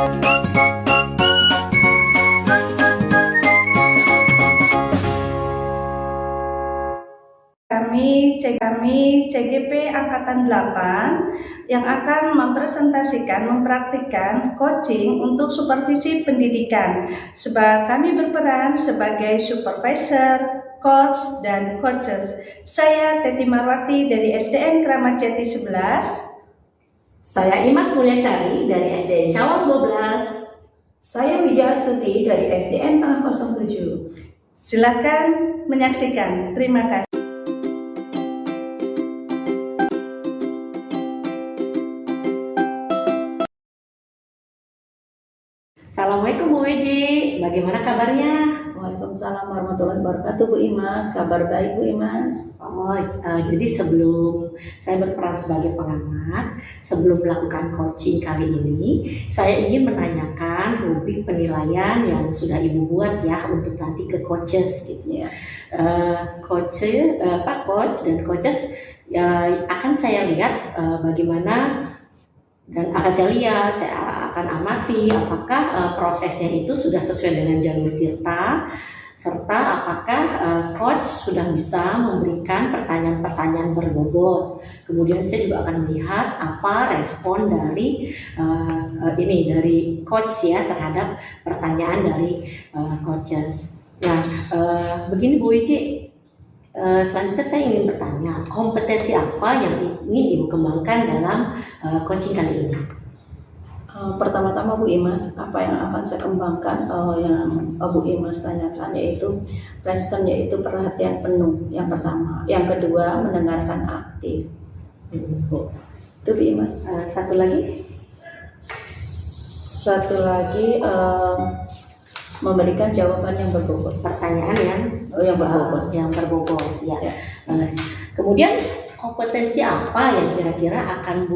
Kami CGP Angkatan 8 yang akan mempraktikkan coaching untuk supervisi pendidikan. Kami berperan sebagai supervisor, coach, dan coaches. Saya Teti Marwati dari SDN Kramat Jati 11. Saya Imas Mulyasari dari SDN Cawang 12. Saya Widya Astuti dari SDN Tengah 07. Silakan menyaksikan. Terima kasih. Assalamualaikum Bu Wiji, bagaimana kabarnya? Waalaikumsalam warahmatullahi wabarakatuh Bu Imas, kabar baik Bu Imas. Jadi sebelum saya berperan sebagai pengamat, sebelum melakukan coaching kali ini, saya ingin menanyakan rubrik penilaian yang sudah Ibu buat ya untuk nanti ke coaches gitu ya. Coach dan coaches akan saya lihat bagaimana dan saya akan amati apakah prosesnya itu sudah sesuai dengan jalur Tirta, serta apakah coach sudah bisa memberikan pertanyaan-pertanyaan berbobot. Kemudian saya juga akan melihat apa respon dari dari coach ya terhadap pertanyaan dari coaches. Nah, begini Bu Wiji, selanjutnya saya ingin bertanya, kompetensi apa yang ingin Ibu kembangkan dalam coaching kali ini? Pertama-tama Bu Imas, apa yang akan saya kembangkan yang Bu Imas tanyakan yaitu Preston, yaitu perhatian penuh yang pertama. Yang kedua, mendengarkan aktif. Itu Bu Imas. Satu lagi, memberikan jawaban yang berbobot. Pertanyaan yang berbobot. Yang berbobot. Ya. Kemudian kompetensi apa yang kira-kira akan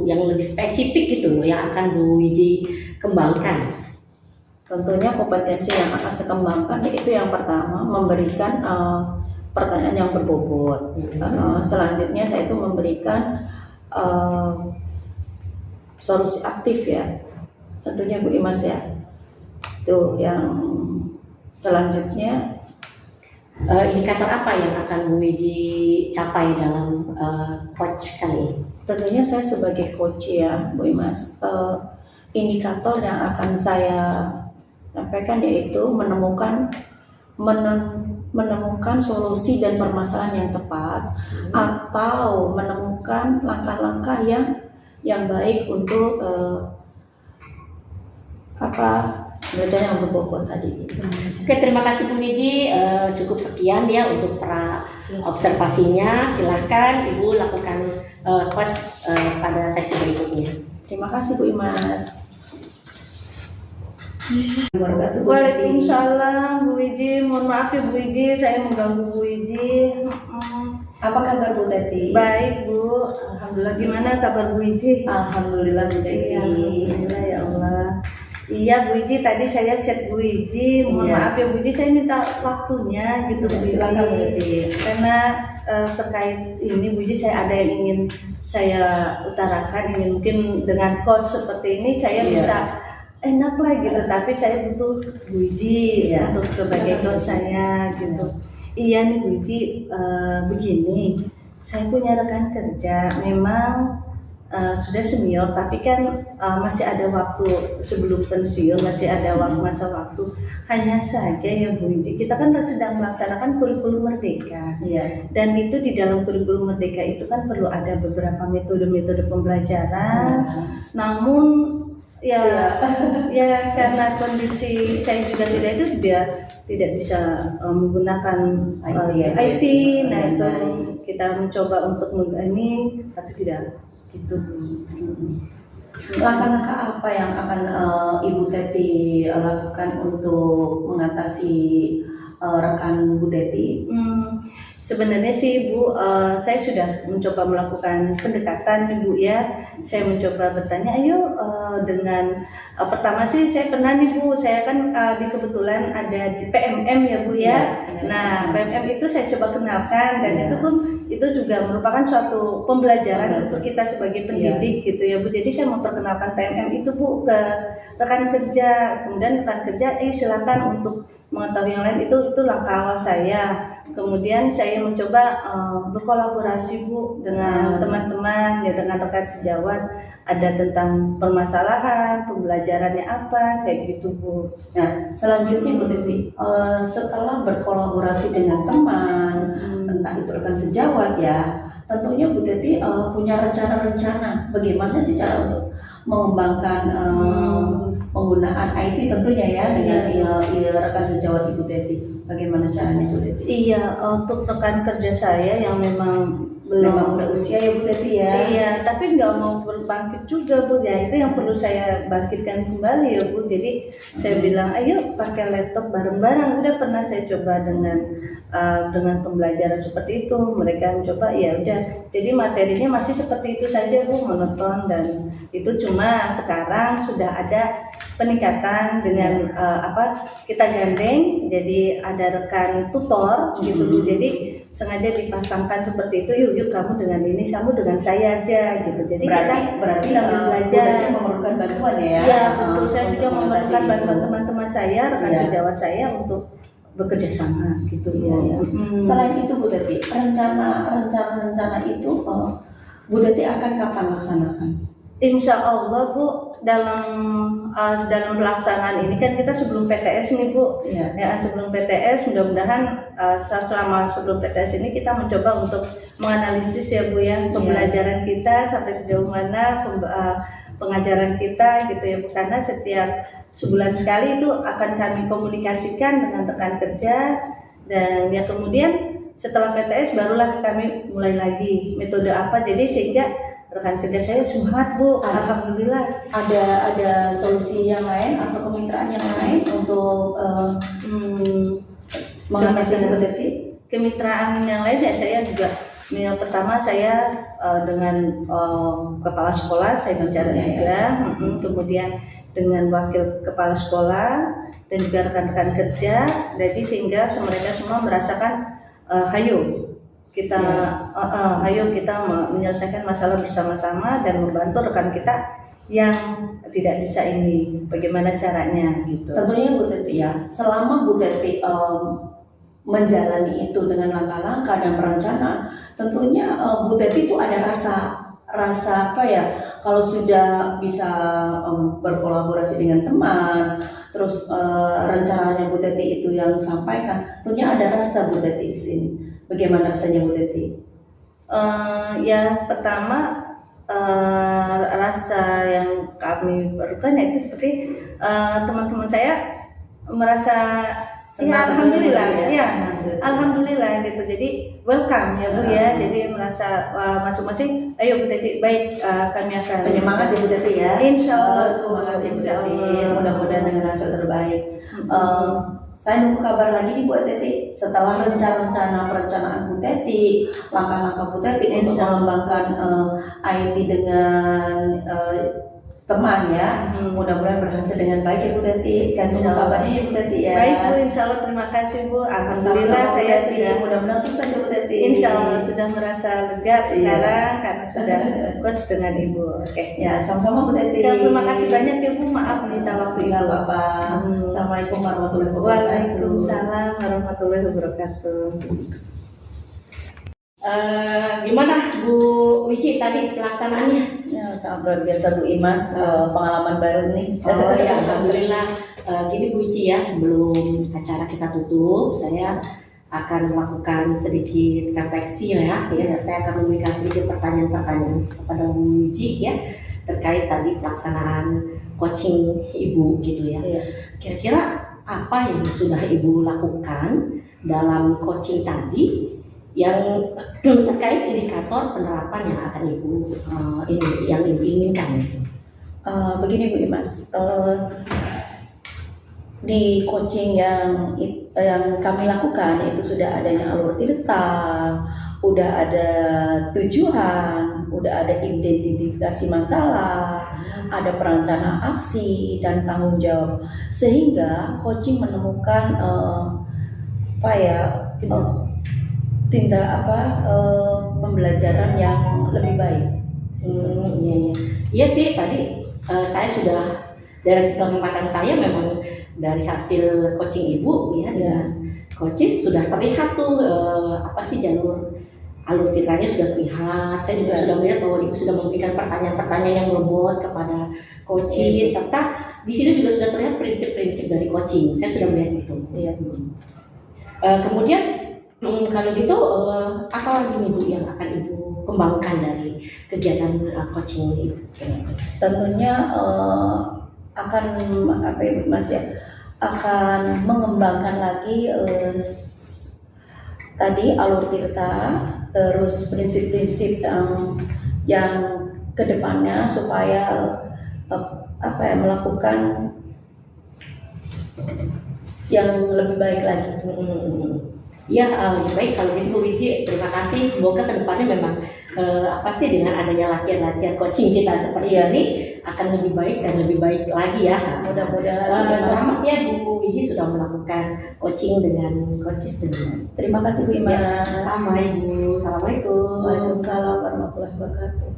yang lebih spesifik gitu loh yang akan Bu Wiji kembangkan? Tentunya kompetensi yang akan saya kembangkan yaitu yang pertama memberikan pertanyaan yang berbobot. Selanjutnya saya itu memberikan solusi aktif ya. Tentunya Bu Imas ya. Itu yang selanjutnya. Indikator apa yang akan Bu Wiji capai dalam coach kali ini? Tentunya saya sebagai coach ya Bu Imas, indikator yang akan saya sampaikan yaitu menemukan solusi dan permasalahan yang tepat, atau menemukan langkah-langkah yang baik untuk belajar yang berbobot tadi. Oke, terima kasih Bu Wiji. Cukup sekian ya untuk observasinya. Silahkan Ibu lakukan coach pada sesi berikutnya. Terima kasih Bu Imas. Waalaikumsalam Bu Wiji. Mohon maaf ya Bu Wiji, saya mengganggu Bu Wiji. Apa kabar Bu Teti? Baik Bu, alhamdulillah. Gimana kabar Bu Wiji? Alhamdulillah Bu Teti. Alhamdulillah ya Allah. Iya Bu Wiji, tadi saya chat Bu Wiji, mohon maaf ya Bu Wiji, saya minta waktunya gitu Bu Wiji. Silakan Bu Teti. Karena terkait ini Bu Wiji, saya ada yang ingin saya utarakan, mungkin dengan coach seperti ini saya bisa enak lah gitu, tapi saya butuh Bu Wiji untuk sebagai coach saya gitu. Iya nih Bu Wiji, begini, saya punya rekan kerja, memang sudah senior, tapi kan masih ada waktu sebelum pensiun, masih ada masa waktu. Hanya saja ya Bu Wiji, kita kan sedang melaksanakan kurikulum merdeka, dan itu di dalam kurikulum merdeka itu kan perlu ada beberapa metode-metode pembelajaran. Namun ya karena kondisi saya juga tidak bisa menggunakan IT. Nah itu kita mencoba untuk ini, tapi tidak gitu. Langkah-langkah apa yang akan Ibu Teti lakukan untuk mengatasi rekan Bu Teti? Sebenarnya sih Bu, saya sudah mencoba melakukan pendekatan Ibu ya. Saya mencoba bertanya, ayo dengan pertama sih saya pernah nih Bu, saya kan di kebetulan ada di PMM ya Bu ya. Nah PMM itu saya coba kenalkan dan itu pun itu juga merupakan suatu pembelajaran untuk kita sebagai pendidik gitu ya Bu. Jadi saya memperkenalkan PMM itu Bu ke rekan kerja, kemudian rekan kerja silakan untuk mengetahui yang lain, itu langkah awal saya. Kemudian saya mencoba berkolaborasi Bu dengan teman-teman ya, dengan rekan sejawat, ada tentang permasalahan, pembelajarannya apa kayak gitu Bu. Nah selanjutnya Bu Teti, setelah berkolaborasi dengan teman, entah itu rekan sejawat ya, tentunya Bu Teti punya rencana-rencana bagaimana sih cara untuk mengembangkan penggunaan IT tentunya ya dengan rekan sejawat Ibu Teti. Bagaimana caranya Bu Teti? Iya, untuk rekan kerja saya yang memang belum udah usia ya Bu Teti ya. Iya, tapi nggak mau berbangkit juga Bu ya, itu yang perlu saya bangkitkan kembali ya Bu. Jadi saya bilang ayo pakai laptop bareng-bareng. Udah pernah saya coba dengan pembelajaran seperti itu, mereka mencoba ya udah. Jadi materinya masih seperti itu saja Bu, monoton, dan itu cuma sekarang sudah ada peningkatan dengan kita gandeng, jadi ada rekan tutor gitu Bu. Jadi sengaja dipasangkan seperti itu, yuk kamu dengan ini, kamu dengan saya aja gitu. Jadi berarti kita sambil belajar memerlukan bantuan ya. Iya betul, saya juga memerlukan bantuan teman-teman saya, rekan sejawat saya untuk bekerja sama gitu ya. Selain itu Bu Teti, rencana itu Bu Teti akan kapan laksanakan? Insya Allah Bu, dalam pelaksanaan ini kan kita sebelum PTS nih Bu, ya sebelum PTS mudah-mudahan selama sebelum PTS ini kita mencoba untuk menganalisis ya Bu ya, pembelajaran kita sampai sejauh mana pengajaran kita gitu ya Bu, karena setiap sebulan sekali itu akan kami komunikasikan dengan rekan kerja, dan ya kemudian setelah PTS barulah kami mulai lagi metode apa, jadi sehingga rekan kerja saya semangat Bu, alhamdulillah. Ada solusi yang lain atau kemitraan yang lain untuk mengatasi Bu Teti? Kemitraan yang lain ya, saya juga yang pertama saya dengan kepala sekolah saya bicara juga, kemudian dengan wakil kepala sekolah dan juga rekan-rekan kerja, jadi sehingga mereka semua merasakan ayo kita menyelesaikan masalah bersama-sama dan membantu rekan kita yang tidak bisa ini, bagaimana caranya gitu. Tentunya Bu Teti ya, selama Bu Teti menjalani itu dengan langkah-langkah dan perencanaan, tentunya Bu Teti itu ada rasa apa ya, kalau sudah bisa berkolaborasi dengan teman, terus rencananya Bu Teti itu yang disampaikan, tentunya ada rasa Bu Teti di sini. Bagaimana rasanya Bu Teti? Ya pertama rasa yang kami perlukan yaitu seperti teman-teman saya merasa alhamdulillah alhamdulillah gitu. Jadi welcome ya Bu ya. Jadi merasa masing-masing ayo Bu Teti baik, kami akan penyemangat ya Bu Teti ya. Insyaallah semangat ya Bu Teti. Mudah-mudahan dengan hasil terbaik. Saya nunggu kabar lagi nih Bu Teti setelah perencanaan Bu Teti, langkah-langkah Bu Teti untuk mengembangkan IT dengan teman ya. Mudah-mudahan berhasil dengan baik ya Bu Teti. Saya tunggu kabarnya ya Bu Teti ya. Baik Bu, insya Allah terima kasih Bu. Alhamdulillah saya sudah mudah-mudahan sukses ya Bu Teti. Insya Allah sudah merasa lega sekarang karena sudah coach dengan Ibu. Oke. Ya, sama-sama Bu Teti. Terima kasih banyak ya Bu. Maaf minta waktu Ibu. Bapak. Assalamualaikum warahmatullahi wabarakatuh. Waalaikumsalam warahmatullahi wabarakatuh. Gimana Bu Wici tadi pelaksanaannya? Ya, sangat luar biasa Bu Imas, pengalaman baru nih. Oh ya, alhamdulillah. Gini Bu Wici ya, sebelum acara kita tutup, saya akan melakukan sedikit refleksi ya. Saya akan memberikan sedikit pertanyaan-pertanyaan kepada Bu Wici ya terkait tadi pelaksanaan coaching Ibu gitu ya. Kira-kira apa yang sudah Ibu lakukan dalam coaching tadi yang terkait indikator penerapan yang akan Ibu yang Ibu inginkan? Begini Bu Imas, di coaching yang yang kami lakukan yaitu sudah adanya alur tirta, udah ada tujuan, udah ada identifikasi masalah, ada perencanaan aksi dan tanggung jawab, sehingga coaching menemukan pembelajaran yang lebih baik. Iya iya. Iya sih tadi saya sudah dari pengamatan saya memang dari hasil coaching ibu ya dengan coaches sudah terlihat tuh apa sih jalur alur titranya sudah terlihat. Saya juga sudah melihat bahwa ibu sudah memberikan pertanyaan-pertanyaan yang bobot kepada coaches serta di sini juga sudah terlihat prinsip-prinsip dari coaching. Saya sudah melihat itu. Iya. Kemudian kalau gitu apa lagi nih Bu yang akan ibu kembangkan dari kegiatan coaching ibu? Tentunya akan apa ya Mas ya, akan mengembangkan lagi tadi alur tirta, terus prinsip-prinsip yang kedepannya supaya melakukan yang lebih baik lagi. Ya, baik kalau gitu Bu Wiji, terima kasih. Semoga kedepannya memang dengan adanya latihan-latihan coaching kita seperti ini akan lebih baik dan lebih baik lagi ya. Mudah-mudahan. Selamat ya Bu Wiji sudah melakukan coaching dengan coaches dengan. Terima kasih Bu Imas. Ya, sama Ibu. Assalamualaikum. Waalaikumsalam warahmatullahi wabarakatuh.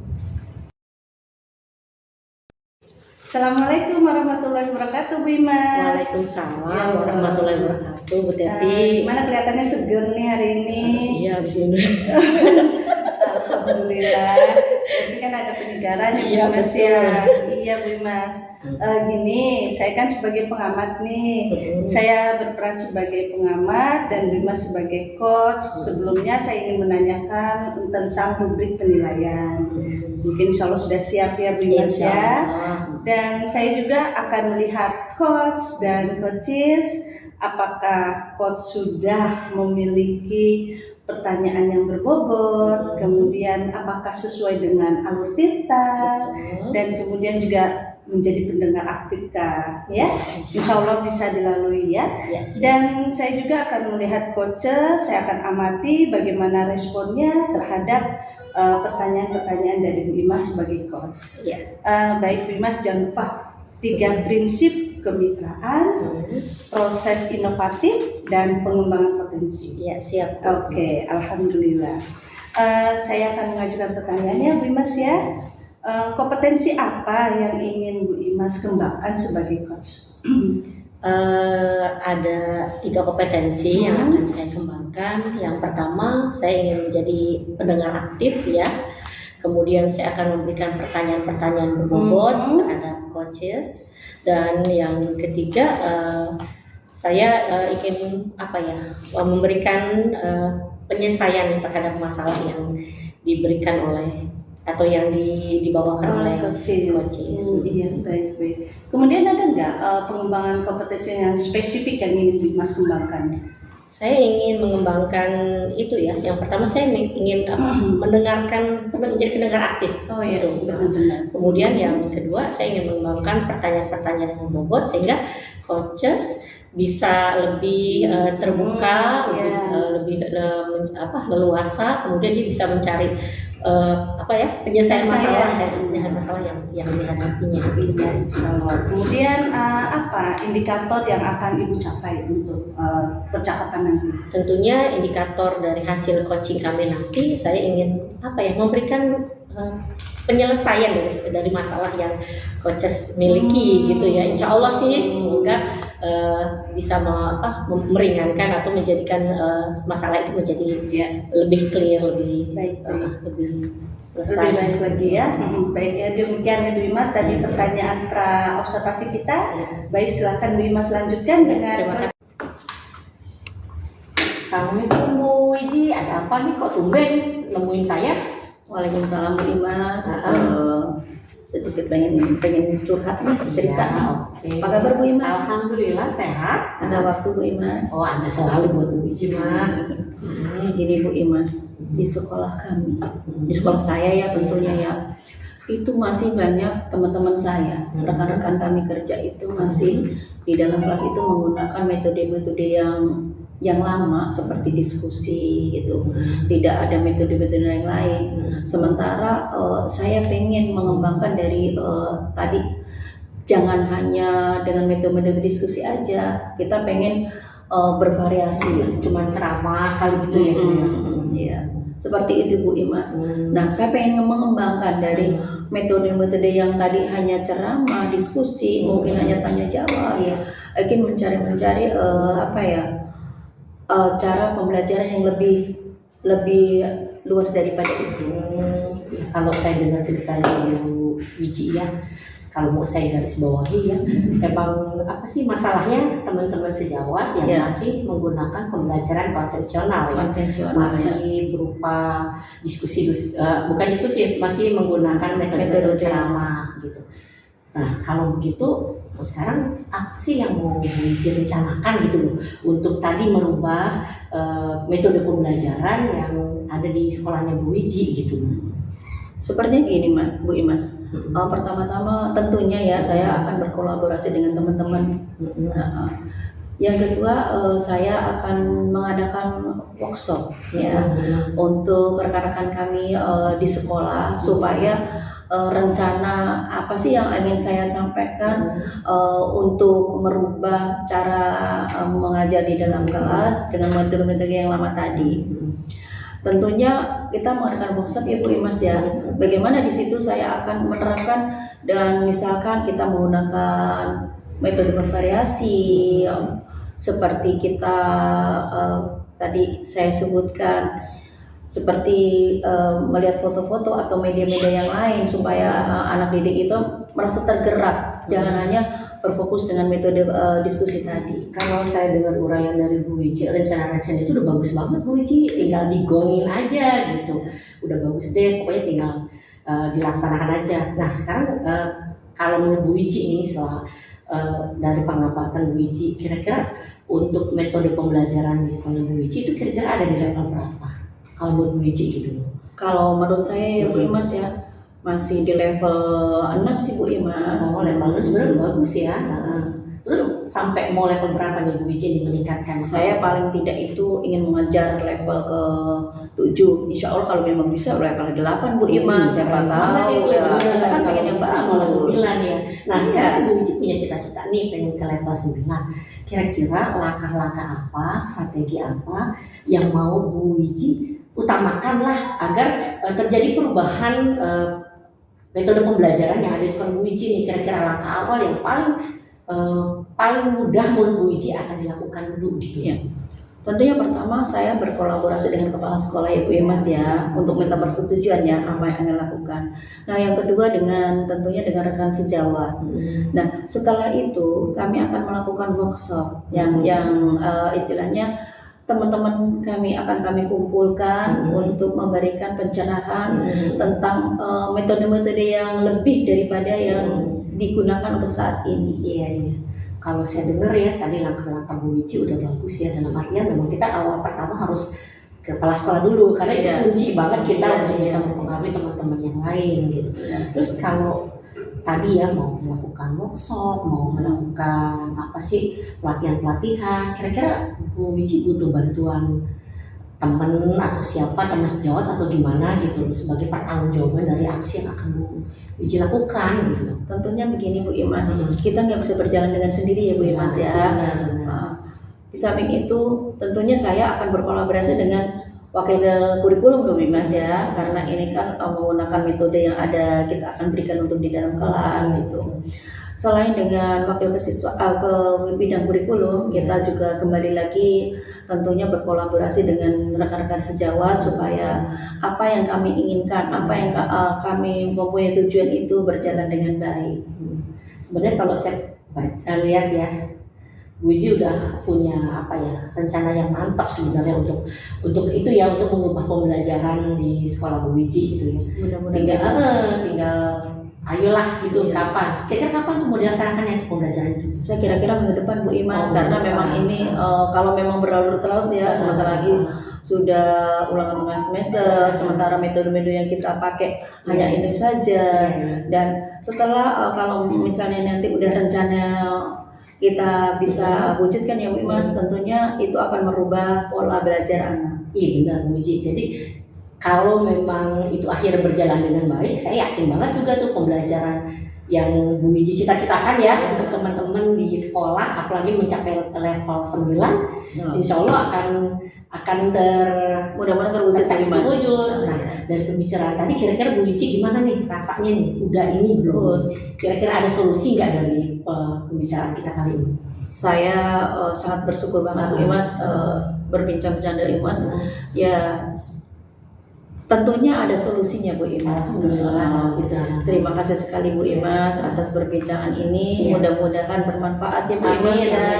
Assalamualaikum warahmatullahi wabarakatuh Bu Imas. Waalaikumsalam warahmatullahi wabarakatuh Bu Teti. Gimana kelihatannya seger nih hari ini? Iya, habis ini. Alhamdulillah. Jadi kan ada penyegaran ya Bu Iya, Imas betul. ya. Iya Bu Imas. Gini, saya kan sebagai pengamat nih. Saya berperan sebagai pengamat dan Bu Imas sebagai coach. Sebelumnya saya ingin menanyakan tentang rubrik penilaian. Mungkin insya Allah sudah siap ya Bu Imas ya. Dan saya juga akan melihat coach dan coaches, apakah coach sudah memiliki pertanyaan yang berbobot, kemudian apakah sesuai dengan alur tirta, dan kemudian juga menjadi pendengar aktif kah, ya? Insya Allah bisa dilalui ya. Dan saya juga akan melihat coaches, saya akan amati bagaimana responnya terhadap pertanyaan-pertanyaan dari Bu Imas sebagai coach. Baik Bu Imas, jangan lupa 3 prinsip kemitraan, proses inovatif dan pengembangan potensi. Ya, siap. Oke, alhamdulillah. Saya akan mengajukan pertanyaannya Bu Imas ya. Kompetensi apa yang ingin Bu Imas kembangkan sebagai coach? Ada 3 kompetensi yang akan saya kembangkan. Yang pertama, saya ingin menjadi pendengar aktif ya. Kemudian saya akan memberikan pertanyaan-pertanyaan berbobot terhadap coaches. Dan yang ketiga, saya ingin memberikan penyelesaian terhadap masalah yang diberikan oleh atau yang dibawakan oleh coaches. Iya, baik. Kemudian ada nggak pengembangan kompetensi yang spesifik yang ingin Bu Imas kembangkan? Saya ingin mengembangkan itu ya. Yang pertama saya ingin menjadi pendengar aktif. Oh iya, gitu. benar. Kemudian yang kedua saya ingin mengembangkan pertanyaan-pertanyaan yang bobot sehingga coaches bisa lebih terbuka, lebih leluasa. Kemudian dia bisa mencari penyelesaian masalah yang dihadapinya. Kemudian apa indikator yang akan Ibu capai untuk percakapan nanti? Tentunya indikator dari hasil coaching kami nanti saya ingin memberikan penyelesaian dari masalah yang coaches miliki gitu ya. Insya Allah sih semoga bisa meringankan atau menjadikan masalah itu menjadi lebih clear, lebih baik. Lebih baik lagi ya. Baik ya, demikian Bu Imas tadi pertanyaan pra observasi kita. Baik, silakan Bu Imas lanjutkan dengan. Terima kasih. Assalamualaikum Bu Wiji, ada apa nih kok tumben nemuin saya? Waalaikumsalam Bu Imas. Sedikit pengen curhat nih, cerita. Apa kabar Bu Imas? Alhamdulillah sehat. Ada waktu Bu Imas? Oh, ada selalu buat Bu Wiji mah. Gini Bu Imas, di sekolah kami, di sekolah saya ya tentunya ya, itu masih banyak teman-teman saya, rekan-rekan kami kerja itu masih di dalam kelas itu menggunakan metode-metode yang yang lama seperti diskusi gitu, tidak ada metode-metode yang lain. Sementara saya pengen mengembangkan dari tadi, jangan hanya dengan metode-metode diskusi aja, kita pengen bervariasi. Cuman ceramah kali gitu ya. Iya, seperti itu Bu Imas. Nah, saya pengen mengembangkan dari metode-metode yang tadi hanya ceramah, diskusi, mungkin hanya tanya jawab, ingin mencari apa ya, cara pembelajaran yang lebih luas daripada itu. Kalau saya dengar ceritanya Bu Wiji ya, kalau mau saya garis bawahi ya, memang apa sih masalahnya teman-teman sejawat yang masih menggunakan pembelajaran konvensional ya, masih berupa diskusi, bukan diskusi, masih menggunakan metode ceramah gitu. Nah kalau begitu sekarang apa sih yang mau Bu Wiji rencanakan gitu loh untuk tadi merubah metode pembelajaran yang ada di sekolahnya Bu Wiji gitu loh? Sepertinya gini Bu Imas, pertama-tama tentunya ya saya akan berkolaborasi dengan teman-teman. Yang kedua saya akan mengadakan workshop ya untuk rekan-rekan kami di sekolah supaya rencana apa sih yang ingin saya sampaikan untuk merubah cara mengajar di dalam kelas dengan metode-metode yang lama tadi. Tentunya kita mengadakan workshop ya Bu Imas ya. Bagaimana di situ saya akan menerapkan dan misalkan kita menggunakan metode bervariasi seperti kita tadi saya sebutkan, seperti melihat foto-foto atau media-media yang lain supaya anak didik itu merasa tergerak, jangan hanya berfokus dengan metode diskusi tadi. Kalau saya dengar uraian dari Bu Wiji, rencana-rencana itu udah bagus banget Bu Wiji, tinggal digongin aja gitu, udah bagus deh, pokoknya tinggal dilaksanakan aja. Nah sekarang kalau menurut Bu Wiji ini setelah dari pengamatan Bu Wiji, kira-kira untuk metode pembelajaran di sekolah Bu Wiji itu kira-kira ada di level berapa? Kalau menurut Bu Wiji gitu. Kalau menurut saya ya Bu Imas ya, masih di level 6 sih Bu Imas. Oh, level 6 sebenarnya bagus ya. Terus sampai mau level berapa nih Bu Wiji meningkatkan? Saya paling tidak itu ingin mengejar level ke 7. Insya Allah kalau memang bisa level 8 Bu Imas, siapa tahu ya. Kita kan pengen yang bagus. 9 ya. Nah sekarang Bu Wiji punya cita-cita nih pengen ke level 9. Kira-kira langkah-langkah apa, strategi apa yang mau Bu Wiji utamakan lah agar terjadi perubahan metode pembelajaran yang ada di sekolah Bu Wiji nih. Kira-kira langkah awal yang paling mudah menurut Bu Wiji akan dilakukan dulu gitu ya. Tentunya pertama saya berkolaborasi dengan kepala sekolah ya Bu Imas ya untuk minta persetujuannya apa yang akan lakukan. Nah yang kedua tentunya dengan rekan sejawat. Nah setelah itu kami akan melakukan workshop yang istilahnya teman-teman kami akan kami kumpulkan untuk memberikan pencerahan tentang metode-metode yang lebih daripada yang digunakan untuk saat ini. Iya. Kalau saya dengar ya tadi langkah-langkah Bu Wiji udah bagus ya, dalam artian memang kita awal pertama harus ke kepala sekolah dulu karena itu kunci banget kita untuk bisa mempengaruhi teman-teman yang lain gitu. Terus kalau tadi ya mau melakukan workshop, mau melakukan apa sih pelatihan-pelatihan, kira-kira Bu Wiji butuh bantuan teman atau siapa, teman sejawat atau gimana gitu sebagai pertanggungjawaban dari aksi yang akan Bu Wiji lakukan gitu. Tentunya begini Bu Imas, kita nggak bisa berjalan dengan sendiri ya Bu Imas ya. Di samping itu tentunya saya akan berkolaborasi dengan wakil kurikulum Bu Imas ya, karena ini kan menggunakan metode yang ada kita akan berikan untuk di dalam kelas itu. Selain dengan wakil ke bidang kurikulum, kita juga kembali lagi tentunya berkolaborasi dengan rekan-rekan sejawat supaya apa yang kami inginkan, apa yang kami mempunyai tujuan itu berjalan dengan baik. Sebenarnya kalau saya lihat ya, Bu Wiji udah punya rencana yang mantap sebenarnya untuk itu ya, untuk mengubah pembelajaran di sekolah Bu Wiji gitu ya. Tinggal ayolah gitu. Kapan? Kira-kira kapan tuh mau dilaksanakan yang pembelajaran itu? Saya kira-kira minggu depan Bu Imas, karena memang ini kalau memang berlarut-larut ya, sebentar lagi sudah ulangan tengah semester, sementara metode-metode yang kita pakai hanya ini saja. Dan setelah kalau misalnya nanti udah rencana kita bisa wujudkan ya Bu Imas, tentunya itu akan merubah pola belajar anak. Iya benar Bu Iji. Jadi kalau memang itu akhirnya berjalan dengan baik, saya yakin banget juga tuh pembelajaran yang Bu Iji cita-citakan ya untuk teman-teman di sekolah, apalagi mencapai level 9, insya Allah akan Mudah-mudahan terwujud Bu Imas. Nah, dari pembicaraan tadi kira-kira Bu Iji gimana nih rasanya nih? Udah ini belum? Kira-kira ada solusi nggak dari pembicaraan kita kali ini? Saya sangat bersyukur banget Bu Imas, berbincang-bincang dengan Imas. Ya tentunya ada solusinya Bu Imas. Alhamdulillah. Terima kasih sekali Bu Imas atas perbincangan ini. Mudah-mudahan bermanfaat ya Bu Imas ya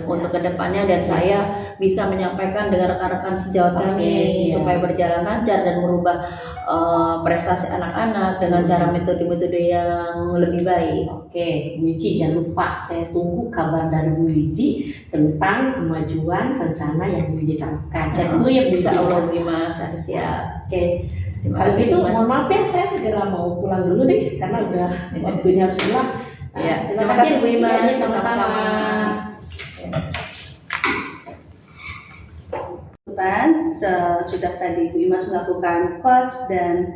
untuk kedepannya, dan saya bisa menyampaikan dengan rekan-rekan sejawat kami supaya berjalan lancar dan merubah prestasi anak-anak dengan cara metode-metode yang lebih baik. Oke, Bu Iji jangan lupa saya tunggu kabar dari Bu Iji tentang kemajuan rencana yang Bu Iji terapkan. Saya tunggu ya Bu Iji. Insya Allah Bu Imas, siap. Oke. Terima Kalau kasih, gitu Mas. mohon maaf ya, saya segera mau pulang dulu deh karena udah waktunya harus pulang. Ya, terima kasih Bu Imas. Ya, sama-sama. Sudah tadi Bu Imas melakukan coach dan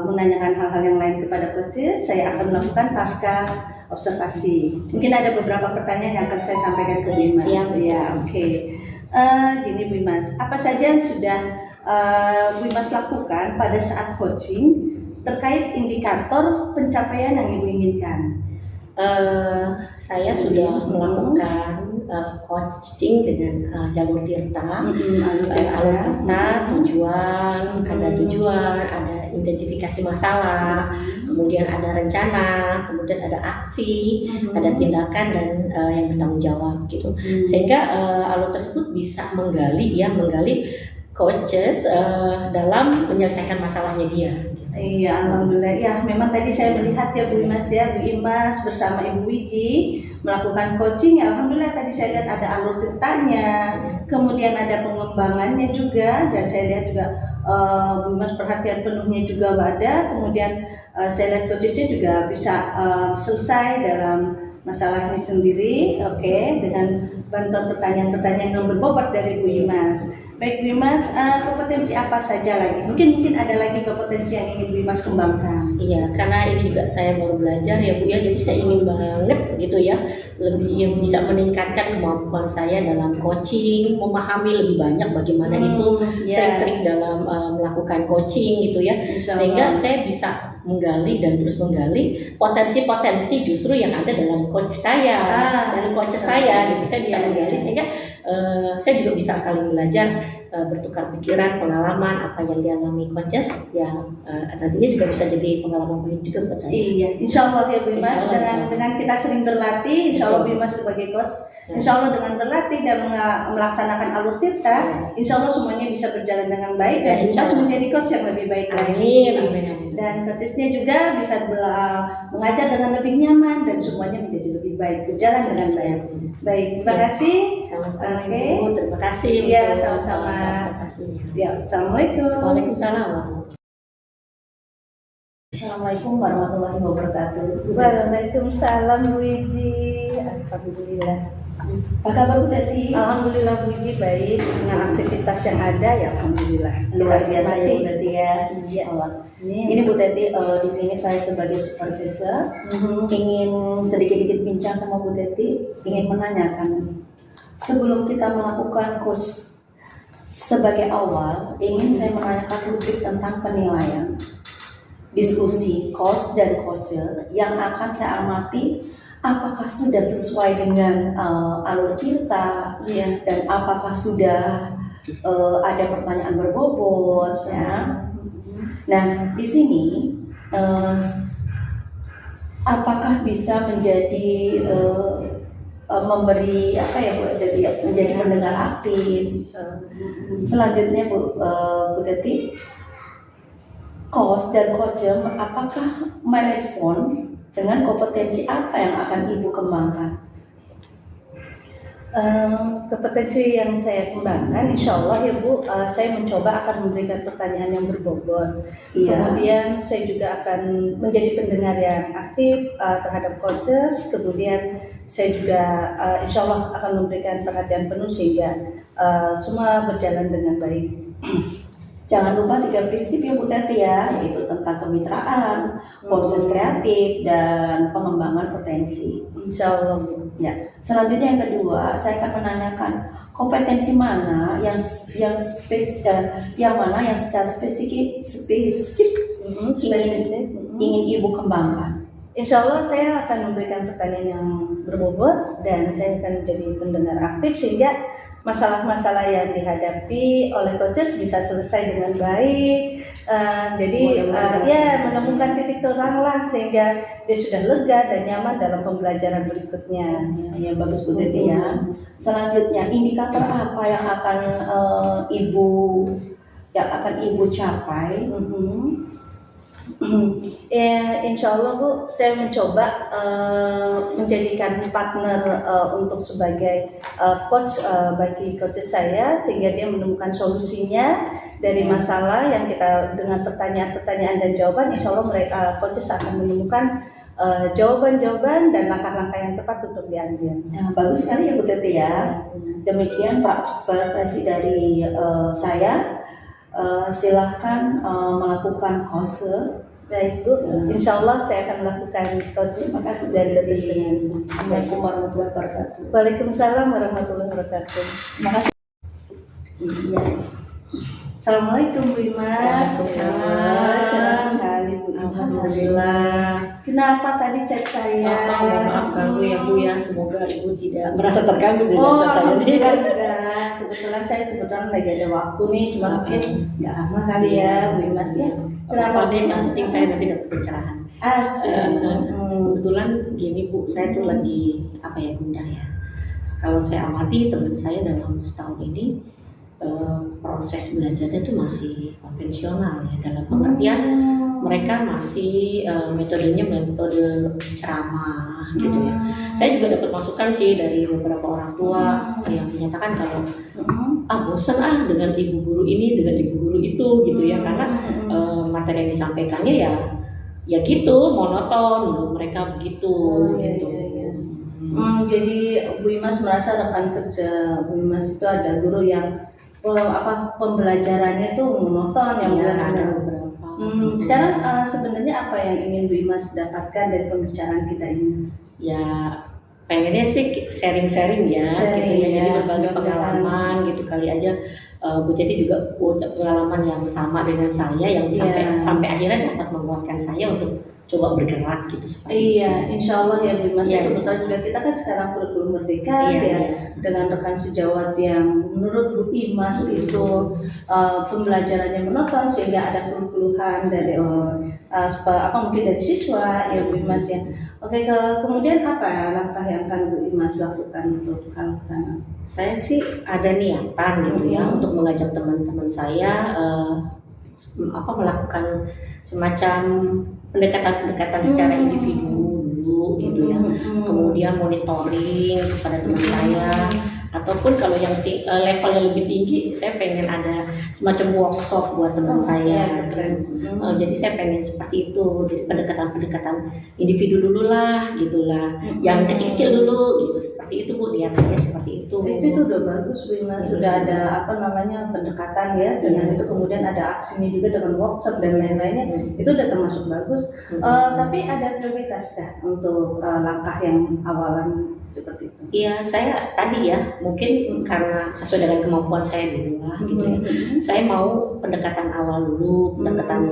menanyakan hal-hal yang lain kepada coaches, saya akan melakukan pasca observasi. Mungkin ada beberapa pertanyaan yang akan saya sampaikan ke Bu Imas. Siap. Ya, oke. Gini Bu Imas, apa saja yang sudah Bu Imas lakukan pada saat coaching terkait indikator pencapaian yang Ibu inginkan? Saya sudah melakukan coaching dengan jalur tirta, alur tirta, tujuan, ada tujuan, ada identifikasi masalah, kemudian ada rencana, kemudian ada aksi, ada tindakan dan yang bertanggung jawab gitu. Sehingga alur tersebut bisa menggali coaches dalam menyelesaikan masalahnya dia. Iya, alhamdulillah. Ya, memang tadi saya melihat ya Bu Imas ya, Bu Imas bersama Ibu Wiji melakukan coaching. Ya, alhamdulillah tadi saya lihat ada alur tirtanya, kemudian ada pengembangannya juga, dan saya lihat juga Bu Imas perhatian penuhnya juga ada. Kemudian saya lihat coachesnya juga bisa selesai dalam masalah ini sendiri. Oke, dengan bantuan pertanyaan-pertanyaan yang berbobot dari Bu Imas. Baik Bu Imas, kompetensi apa saja lagi? Mungkin ada lagi kompetensi yang ingin Bu Imas kembangkan. Iya, karena ini juga saya baru belajar ya Bu ya, jadi saya ingin banget gitu ya lebih bisa meningkatkan kemampuan saya dalam coaching, memahami lebih banyak bagaimana itu trik-trik dalam melakukan coaching gitu ya, sehingga saya bisa menggali dan terus menggali potensi-potensi justru yang ada dalam coach saya, dalam coach saya gitu. Saya bisa menggali sehingga saya juga bisa saling belajar, bertukar pikiran, pengalaman apa yang dialami coaches yang nantinya juga bisa jadi pengalaman baik juga buat saya. Iya, insya Allah ya Bu Imas, dengan kita sering berlatih, insya Allah Bu Imas sebagai coach, insya Allah dengan berlatih dan melaksanakan alur tirta, insya Allah semuanya bisa berjalan dengan baik dan Bu Imas menjadi coach yang lebih baik lagi. Dan coachesnya juga bisa mengajar dengan lebih nyaman dan semuanya menjadi lebih baik, berjalan dengan baik. Baik, terima kasih. Sama-sama Ibu, terima kasih. Iya, sama-sama. Ya, Assalamualaikum. Waalaikumsalam. Assalamualaikum warahmatullahi wabarakatuh. Waalaikumsalam Bu Iji. Alhamdulillah. Apa kabar Bu Teti? Alhamdulillah Bu Iji baik dengan aktivitas yang ada ya alhamdulillah. Luar biasa ya Bu Teti ya. Iya. Ini Bu Teti, di sini saya sebagai supervisor ingin sedikit-sedikit bincang sama Bu Teti, ingin menanyakan sebelum kita melakukan coach sebagai awal, ingin saya menanyakan rubrik tentang penilaian, diskusi coach dan coacher yang akan saya amati. Apakah sudah sesuai dengan alur tirta dan apakah sudah ada pertanyaan berbobot ya. Nah di sini apakah bisa menjadi memberi apa ya Bu, menjadi pendengar aktif. Selanjutnya Bu Teti, coach dan coacher apakah merespon dengan kompetensi apa yang akan Ibu kembangkan? Kompetensi yang saya kembangkan, insya Allah ya Bu, saya mencoba akan memberikan pertanyaan yang berbobot. Kemudian saya juga akan menjadi pendengar yang aktif terhadap coaches. Kemudian saya juga insya Allah akan memberikan perhatian penuh sehingga semua berjalan dengan baik. Jangan lupa 3 prinsip ya Bu Teti ya, yaitu tentang kemitraan, proses kreatif, dan pengembangan potensi. Insya Allah Bu. Ya. Selanjutnya yang kedua, saya akan menanyakan kompetensi mana yang mana yang secara spesifik ingin Ibu kembangkan. Insya Allah saya akan memberikan pertanyaan yang berbobot dan saya akan menjadi pendengar aktif sehingga masalah-masalah yang dihadapi oleh coaches bisa selesai dengan baik. Jadi menemukan titik terang lah sehingga dia sudah lega dan nyaman dalam pembelajaran berikutnya. Ya bagus Bu Teti ya. Selanjutnya indikator apa yang akan Ibu capai? Insya Allah Bu, saya mencoba menjadikan partner untuk sebagai coach bagi coaches saya sehingga dia menemukan solusinya dari masalah yang kita dengan pertanyaan-pertanyaan dan jawaban. Insya Allah mereka coaches akan menemukan jawaban-jawaban dan langkah-langkah yang tepat untuk diambil. Nah, bagus sekali ya Bu Teti ya. Demikian Pak presentasi dari saya. Silahkan melakukan kose. Baik Bu, insya Allah saya akan melakukan coaching. Terima kasih dan coaching dengan Assalamualaikum warahmatullahi wabarakatuh. Waalaikumsalam warahmatullahi wabarakatuh. Terima kasih. Iya. Assalamualaikum Bu Imas. Cerah sekali Bu Imas. Alhamdulillah. Kenapa tadi chat saya? Maaf ganggu ya Bu ya, semoga Ibu tidak merasa terganggu dengan chat saya. Enggak. Kebetulan saya lagi ada waktu nih, cuma mungkin nggak lama kali ya Bu Imas ya. Kenapa nih Mas? Saya nanti dapat pencerahan. Kebetulan gini Bu, saya tuh lagi bunda ya. Kalau saya amati teman saya dalam setahun ini proses belajarnya itu masih konvensional ya, dalam pengertian mereka masih metodenya metode ceramah gitu ya. Saya juga dapat masukan sih dari beberapa orang tua yang menyatakan kalau bosan dengan ibu guru ini dengan ibu guru itu gitu ya, karena materi yang disampaikannya ya gitu monoton menurut mereka begitu gitu. Jadi Bu Imas merasa rekan kerja Bu Imas itu ada guru yang pembelajarannya itu monoton yang ada beberapa. Sekarang sebenarnya apa yang ingin Bu Imas dapatkan dari pembicaraan kita ini? Ya pengennya sih sharing-sharing ya, gitu ya. Jadi berbagi pengalaman gitu kali aja. Bu Teti juga punya pengalaman yang sama dengan saya yang sampai akhirnya dapat menguatkan saya untuk coba bergerak gitu seperti itu. Insya Allah ya Bu Imas. Kebetulan juga kita kan sekarang kurikulum merdeka dengan rekan sejawat yang menurut Bu Imas itu pembelajarannya monoton sehingga ada keluhan dari mungkin dari siswa ya Bu Imas ya. Oke, kemudian apa langkah yang akan Bu Imas lakukan untuk hal sana? Saya sih ada niatan gitu ya untuk mengajak teman-teman saya melakukan semacam pendekatan secara individu dulu gitu ya. Kemudian monitoring kepada teman saya, ataupun kalau yang level yang lebih tinggi saya pengen ada semacam workshop buat teman saya gitu. Jadi saya pengen seperti itu, jadi pendekatan individu dulu lah gitulah, yang kecil-kecil dulu gitu, seperti itu Bu, niatnya seperti itu. Itu udah bagus Bu Imas, sudah ada pendekatan ya, dengan itu kemudian ada aksinya juga dengan workshop dan lain-lainnya, itu udah termasuk bagus. Tapi ada prioritas dah untuk langkah yang awalan seperti itu? Iya, saya tadi ya mungkin karena sesuai dengan kemampuan saya dulu lah gitu ya. Saya mau pendekatan awal dulu, pendekatan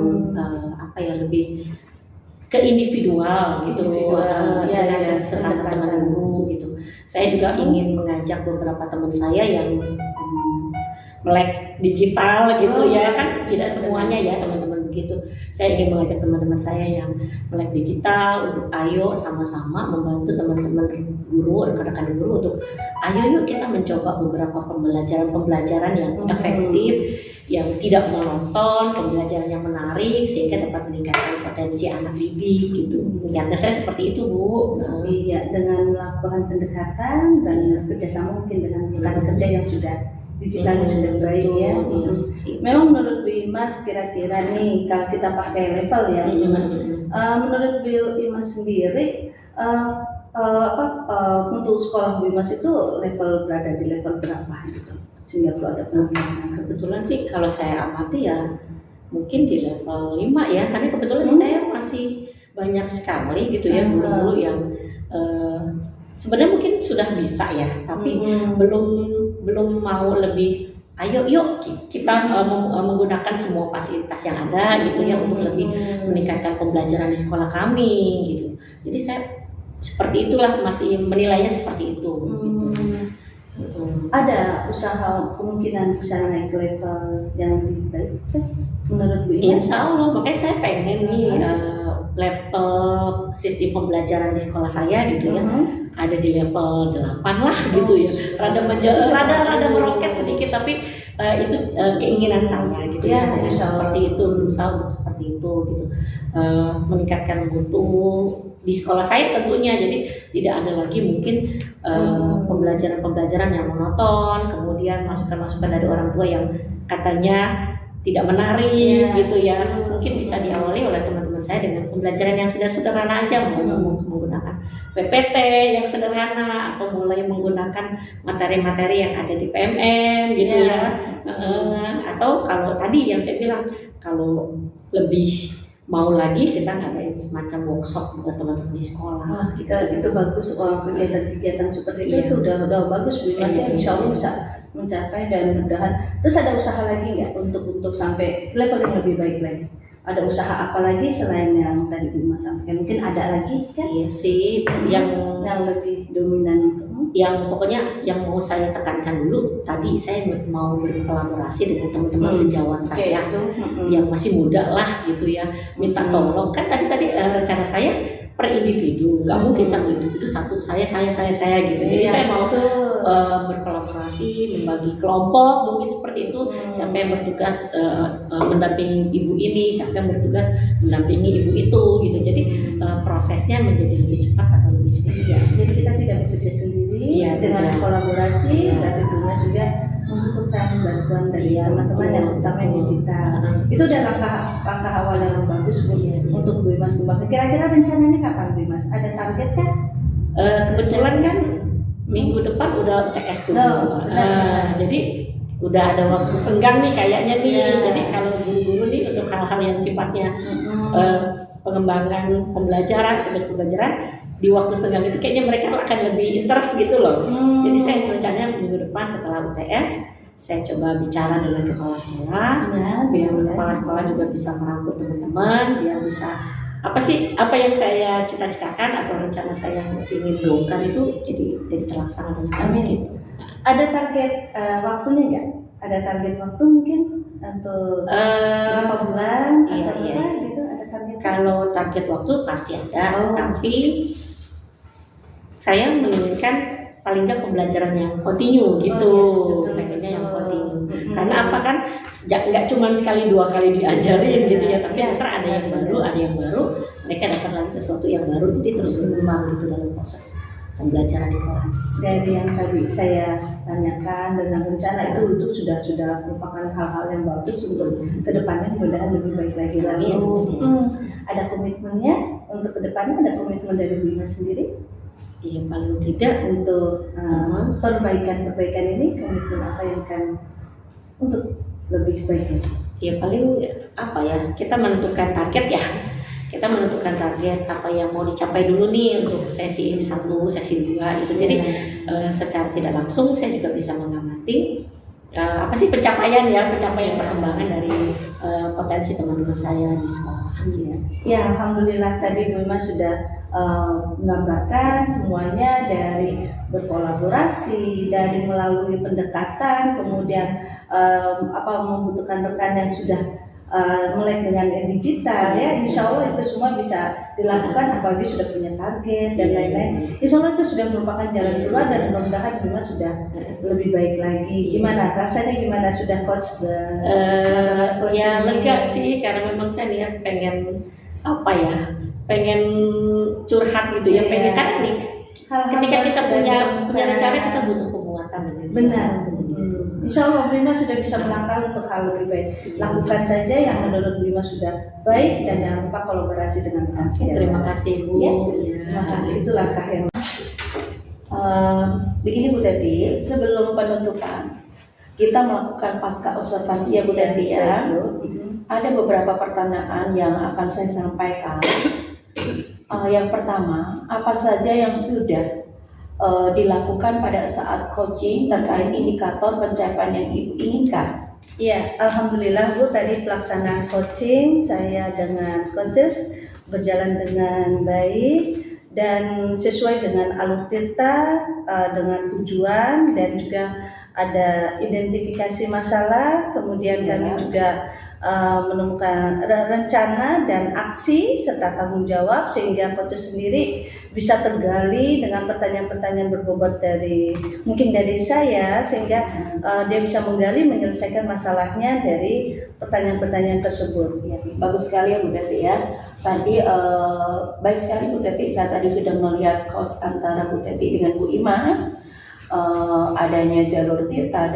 lebih ke individual gitu, dengan sesama teman dulu gitu. Saya juga ingin mengajak beberapa teman saya yang melek digital gitu ya, kan tidak semuanya ya teman-teman begitu. Saya ingin mengajak teman-teman saya yang melek digital untuk ayo sama-sama membantu teman-teman guru, rekan-rekan guru untuk ayo yuk kita mencoba beberapa pembelajaran yang efektif, yang tidak monoton, pembelajaran yang menarik sehingga dapat meningkatkan potensi anak didik gitu. Niatnya saya seperti itu Bu. Iya, dengan melakukan pendekatan dan kerjasama mungkin dengan rekan kerja yang sudah digitalnya sudah baik ya. Memang menurut Bu Imas kira-kira nih kalau kita pakai level ya Bu Imas, menurut Bu Imas sendiri untuk sekolah Bu Imas itu berada di level berapa gitu sehingga perlu ada pengembangan? Kebetulan sih kalau saya amati ya mungkin di level 5 ya, karena kebetulan saya masih banyak sekali gitu ya guru-guru yang sebenarnya mungkin sudah bisa ya, tapi belum mau lebih. Ayo yuk kita menggunakan semua fasilitas yang ada gitu ya untuk lebih meningkatkan pembelajaran di sekolah kami gitu. Jadi saya seperti itulah, masih menilainya seperti itu. Gitu. Ada usaha kemungkinan bisa naik ke level yang lebih baik menurut Bu Imas? Insya Allah, makanya saya pengen nih level sistem pembelajaran di sekolah saya gitu ya ada di level 8 lah gitu ya. Rada meroket sedikit, tapi itu keinginan saya gitu ya. Seperti itu, berusaha untuk seperti itu gitu. Meningkatkan mutu di sekolah saya tentunya, jadi tidak ada lagi mungkin pembelajaran yang monoton, kemudian masukan-masukan dari orang tua yang katanya tidak menarik gitu ya. Mungkin bisa diawali oleh teman-teman saya dengan pembelajaran yang sederhana aja, menggunakan PPT yang sederhana atau mulai menggunakan materi-materi yang ada di PMN gitu ya. Atau kalau tadi yang saya bilang, kalau lebih mau lagi kita ngadain semacam workshop buat teman-teman di sekolah. Itu bagus, kegiatan-kegiatan seperti itu udah bagus Bu Imas ya, insya Allah bisa mencapai dan mudah-mudahan. Terus ada usaha lagi nggak untuk sampai level yang lebih baik lagi? Ada usaha apa lagi selain yang tadi Bu Imas sampaikan? Mungkin ada lagi kan? Iya sih, yang lebih dominan itu. Yang pokoknya yang mau saya tekankan dulu, tadi saya mau berkolaborasi dengan teman-teman sejawat saya yang masih muda lah gitu ya, minta tolong. Kan tadi rencana saya per individu, nggak mungkin satu individu saya gitu. Jadi saya mau berkolaborasi, membagi kelompok mungkin seperti itu. Siapa yang bertugas mendampingi ibu ini, siapa yang bertugas mendampingi ibu itu gitu. Jadi prosesnya menjadi lebih cepat atau lebih cepat ya. Jadi kita tidak bekerja sendiri, dengan kolaborasi, berarti dunia juga membutuhkan bantuan dari teman-teman yang utamanya digital. Itu udah langkah awal yang bagus untuk Bu Imas kembangkan. Kira-kira rencananya kapan Bu Imas? Ada target kan? Kebetulan kan minggu depan udah UTS tuh. Jadi udah ada waktu senggang nih kayaknya nih. Jadi kalau guru-guru nih untuk hal-hal yang sifatnya pengembangan pembelajaran di waktu senggang itu kayaknya mereka akan lebih interest gitu loh. Jadi saya rencananya minggu depan setelah UTS saya coba bicara dengan kepala sekolah, biar kepala sekolah juga bisa merangkul teman-teman, biar bisa apa yang saya cita-citakan atau rencana saya yang ingin gaungkan itu jadi terlaksana dengan baik gitu. Ada target waktunya nggak? Ada target waktu mungkin untuk berapa bulan atau apa gitu? Ada target? Kalau target waktu pasti ada, tapi saya menginginkan paling nggak pembelajaran yang kontinu gitu, pengennya yang kontinu. Karena apa kan, nggak cuma sekali dua kali diajarin gitu ya, tapi ntar ada yang baru, mereka dapat lagi sesuatu yang baru, jadi terus berkembang gitu dalam proses pembelajaran di kelas. Dari yang tadi saya tanyakan dengan rencana itu sudah merupakan hal-hal yang bagus untuk kedepannya, mudah-mudahan lebih baik lagi. Lalu ada komitmennya untuk kedepannya, ada komitmen dari Bu Imas sendiri? Iya, paling tidak untuk perbaikan ini, komitmen apa yang akan untuk lebih baik lagi? Ya paling kita menentukan target ya. Kita menentukan target apa yang mau dicapai dulu nih untuk sesi 1, sesi 2 gitu. Jadi secara tidak langsung saya juga bisa mengamati pencapaian perkembangan dari potensi teman-teman saya di sekolah. Ya, alhamdulillah tadi Bu Imas sudah menggambarkan semuanya, dari berkolaborasi, dari melalui pendekatan, kemudian membutuhkan rekan yang sudah melek dengan digital ya. Insya Allah itu semua bisa dilakukan, apalagi sudah punya target dan lain-lain. Insya Allah itu sudah merupakan jalan keluar dan mudah-mudahan Bu Imas sudah lebih baik lagi. Gimana rasanya, gimana sudah coach? Ya lega sih, karena memang saya lihat pengen curhat gitu ya, pengen kan nih ketika kita punya rencana kita butuh penguatan dan benar. Insya Allah Bu Imas sudah bisa melangkah untuk hal lebih baik. Lakukan saja yang menurut Bu Imas sudah baik dan jangan lupa kolaborasi dengan rekan sejawat. Terima kasih Bu. Terima kasih, itu langkah yang begini Bu Teti, sebelum penutupan kita melakukan pasca observasi ya Bu Teti ya. Ada beberapa pertanyaan yang akan saya sampaikan. Yang pertama, apa saja yang sudah dilakukan pada saat coaching terkait indikator pencapaian yang Ibu inginkan? Iya, alhamdulillah Bu, tadi pelaksanaan coaching saya dengan coaches berjalan dengan baik dan sesuai dengan alur tirta, dengan tujuan, dan juga ada identifikasi masalah, kemudian kami juga menemukan rencana dan aksi serta tanggung jawab sehingga coaches sendiri bisa tergali dengan pertanyaan-pertanyaan berbobot mungkin dari saya, sehingga dia bisa menggali menyelesaikan masalahnya dari pertanyaan-pertanyaan tersebut. Ya, bagus sekali ya Bu Teti ya. Tadi baik sekali Bu Teti, saya tadi sudah melihat course antara Bu Teti dengan Bu Imas. Adanya jalur tita,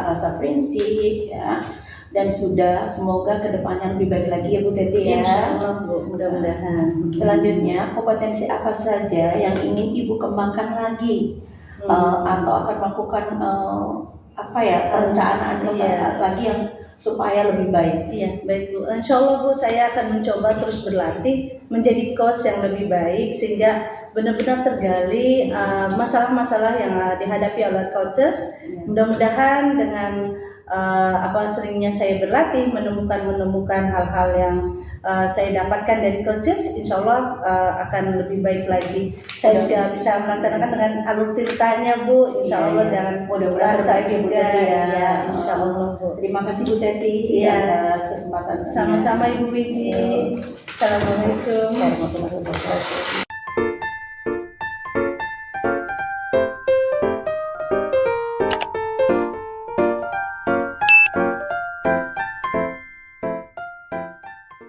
rasa prinsip ya, dan sudah semoga kedepannya lebih baik lagi ya Bu Teti ya. Insya Allah Bu, mudah-mudahan. Selanjutnya, kompetensi apa saja yang ingin Ibu kembangkan lagi atau akan melakukan perencanaan lagi yang supaya lebih baik? Iya, baik Bu. Insya Allah Bu, saya akan mencoba terus berlatih menjadi coach yang lebih baik sehingga benar-benar tergali masalah-masalah yang dihadapi oleh coaches. Mudah-mudahan dengan seringnya saya berlatih menemukan hal-hal yang saya dapatkan dari coaches, insya Allah akan lebih baik lagi. Saya juga bisa melaksanakan dengan alur tirtanya Bu, insya Allah, dan mudah-mudahan terbaik ya Bu Teti ya. Insya Allah Bu. Terima kasih Bu Teti atas kesempatan. Sama-sama Ibu Wiji. Assalamualaikum warahmatullahi wabarakatuh.